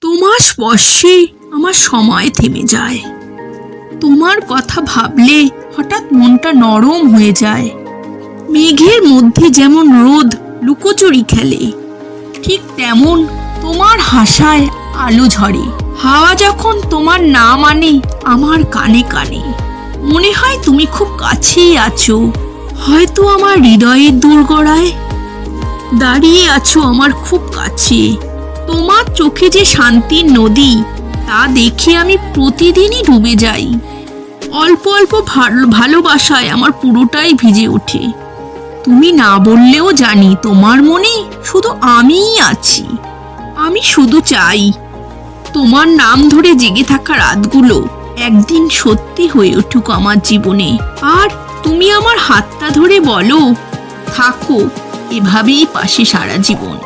তোমার স্পর্শে আমার সময় থেমে যায়। তোমার কথা ভাবলে হঠাৎ মনটা নরম হয়ে যায়। মেঘের মধ্যে যেমন রোদ লুকোচুরি খেলে, ঠিক তেমন তোমার হাসায় আলো ঝরে। হাওয়া যখন তোমার নাম আনে আমার কানে কানে, মনে হয় তুমি খুব কাছেই আছো। হয়তো আমার হৃদয়ের দোরগোড়ায় দাঁড়িয়ে আছো আমার খুব কাছে। তোমার চোখে যে শান্তির নদী, তা দেখে আমি প্রতিদিনই ডুবে যাই। অল্প অল্প ভালোবাসায় আমার পুরোটাই ভিজে ওঠে। তুমি না বললেও জানি তোমার মনে শুধু আমিই আছি। আমি শুধু চাই তোমার নাম ধরে জেগে থাকা রাতগুলো একদিন সত্যি হয়ে উঠুক আমার জীবনে। আর তুমি আমার হাতটা ধরে বলো, থাকো এভাবেই পাশে সারা জীবন।